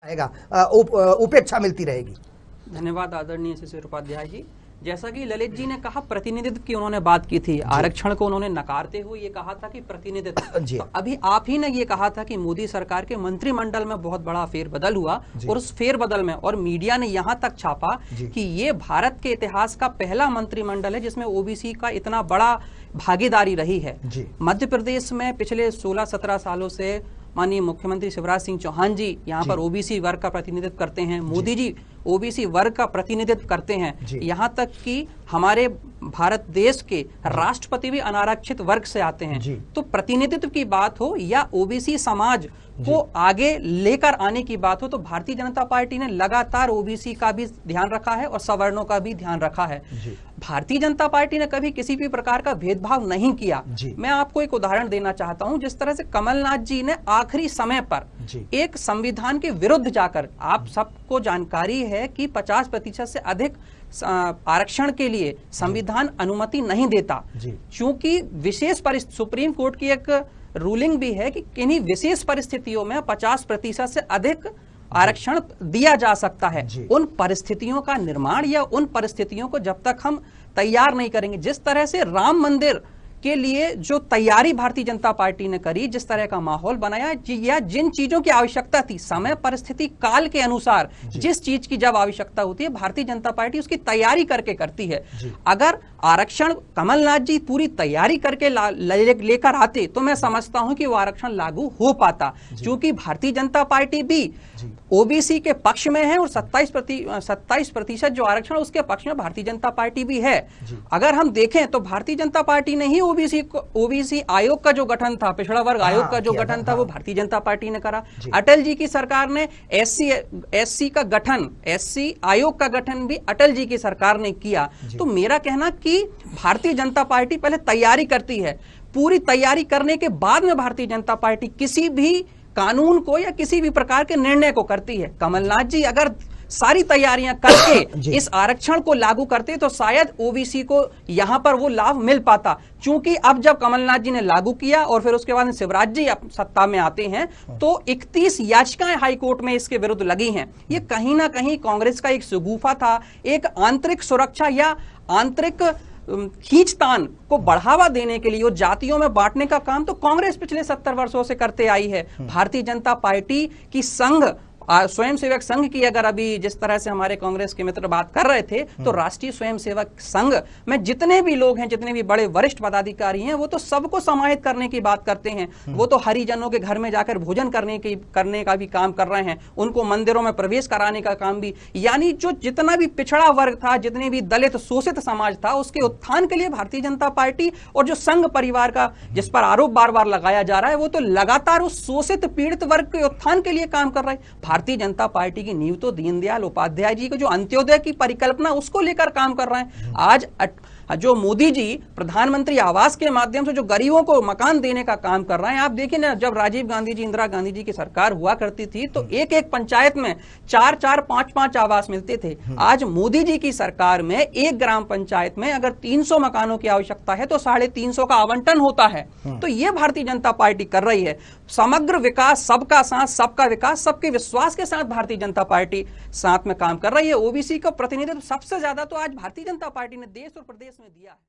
उपेक्षा मिलती रहेगी। धन्यवाद आदरणीय शिशिर उपाध्याय जी। जैसा कि ललित जी ने कहा, प्रतिनिधित्व की उन्होंने बात की थी, आरक्षण को उन्होंने नकारते हुए ये कहा था कि प्रतिनिधित्व। तो अभी आप ही ने ये कहा था कि मोदी सरकार के मंत्रिमंडल में बहुत बड़ा फेरबदल हुआ और उस फेरबदल में और मीडिया ने यहां तक छापा कि ये भारत के इतिहास का पहला मंत्रिमंडल है जिसमें ओबीसी का इतना बड़ा भागीदारी रही है। मध्य प्रदेश में पिछले 16-17 सालों से माननीय मुख्यमंत्री शिवराज सिंह चौहान जी यहाँ पर ओबीसी वर्ग का प्रतिनिधित्व करते हैं, मोदी जी ओबीसी वर्ग का प्रतिनिधित्व करते हैं, यहाँ तक कि हमारे भारत देश के राष्ट्रपति भी अनारक्षित वर्ग से आते हैं। तो प्रतिनिधित्व की बात हो या ओबीसी समाज को आगे लेकर आने की बात हो, तो भारतीय जनता पार्टी ने लगातार ओबीसी का भी ध्यान रखा है और सवर्णों का भी ध्यान रखा है। भारतीय जनता पार्टी ने कभी किसी भी प्रकार का भेदभाव नहीं किया। मैं आपको एक उदाहरण देना चाहता हूं, जिस तरह से कमलनाथ जी ने आखिरी समय पर एक संविधान के विरुद्ध जाकर, आप सबको जानकारी है कि 50% से अधिक आरक्षण के लिए संविधान अनुमति नहीं देता, क्योंकि विशेष सुप्रीम कोर्ट की एक रूलिंग भी है कि किन्हीं विशेष परिस्थितियों में 50% से अधिक आरक्षण दिया जा सकता है। उन परिस्थितियों का निर्माण या उन परिस्थितियों को जब तक हम तैयार नहीं करेंगे, जिस तरह से राम मंदिर के लिए जो तैयारी भारतीय जनता पार्टी ने करी, जिस तरह का माहौल बनाया या जिन चीजों की आवश्यकता थी समय परिस्थिति काल के अनुसार, जिस चीज की जब आवश्यकता होती है भारतीय जनता पार्टी उसकी तैयारी करके करती है। अगर आरक्षण कमलनाथ जी पूरी तैयारी करके लेकर आते तो मैं समझता हूं कि वो आरक्षण लागू हो पाता, क्योंकि भारतीय जनता पार्टी भी ओबीसी के पक्ष में है और 27% जो आरक्षण उसके पक्ष में भारतीय जनता पार्टी भी है। अगर हम देखें तो भारतीय जनता पार्टी ने ही ओबीसी आयोग का जो गठन था, पिछड़ा वर्ग आयोग का जो गठन था, वो भारतीय जनता पार्टी ने करा। अटल जी की सरकार ने एससी का गठन, एससी आयोग का गठन भी अटल जी की सरकार ने किया। तो मेरा कहना कि भारतीय जनता पार्टी पहले तैयारी करती है, पूरी तैयारी करने के बाद में भारतीय जनता पार्टी किसी भी कानून को या किसी भी प्रकार के निर्णय को करती है। कमलनाथ जी अगर सारी तैयारियां करके इस आरक्षण को लागू करते तो शायद ओबीसी को यहां पर वो लाभ मिल पाता, क्योंकि अब जब कमलनाथ जी ने लागू किया और फिर उसके बाद शिवराज जी सत्ता में आते हैं तो 31 याचिकाएं हाईकोर्ट में इसके विरुद्ध लगी हैं। ये कहीं ना कहीं कांग्रेस का एक शगुफा था, एक आंतरिक सुरक्षा या आंतरिक खींचतान को बढ़ावा देने के लिए और जातियों में बांटने का काम तो कांग्रेस पिछले 70 वर्षों से करते आई है। भारतीय जनता पार्टी की संघ स्वयंसेवक संघ की अगर अभी जिस तरह से हमारे कांग्रेस के मित्र बात कर रहे थे, तो राष्ट्रीय स्वयंसेवक संघ में जितने भी लोग हैं, जितने भी बड़े वरिष्ठ पदाधिकारी हैं, वो तो सबको समाहित करने की बात करते हैं। वो तो हरिजनों के घर में जाकर भोजन करने का भी काम कर रहे हैं, उनको मंदिरों में प्रवेश कराने का काम भी, यानी जो जितना भी पिछड़ा वर्ग था, जितने भी दलित शोषित समाज था, उसके उत्थान के लिए भारतीय जनता पार्टी और जो संघ परिवार का जिस पर आरोप बार बार लगाया जा रहा है, वो तो लगातार उस शोषित पीड़ित वर्ग के उत्थान के लिए काम कर रहा है। भारतीय जनता पार्टी की नींव तो दीनदयाल उपाध्याय जी को जो अंत्योदय की परिकल्पना उसको लेकर काम कर रहे हैं। आज जो मोदी जी प्रधानमंत्री आवास के माध्यम से जो गरीबों को मकान देने का काम कर रहे हैं, आप देखिए ना, जब राजीव गांधी जी, इंदिरा गांधी जी की सरकार हुआ करती थी तो एक एक पंचायत में 4-4, 5-5 आवास मिलते थे। आज मोदी जी की सरकार में एक ग्राम पंचायत में अगर 300 मकानों की आवश्यकता है तो 350 का आवंटन होता है। तो ये भारतीय जनता पार्टी कर रही है। समग्र विकास, सबका साथ सबका विकास, सबके विश्वास के साथ भारतीय जनता पार्टी साथ में काम कर रही है। ओबीसी का प्रतिनिधित्व सबसे ज्यादा तो आज भारतीय जनता पार्टी ने देश और प्रदेश में दिया है।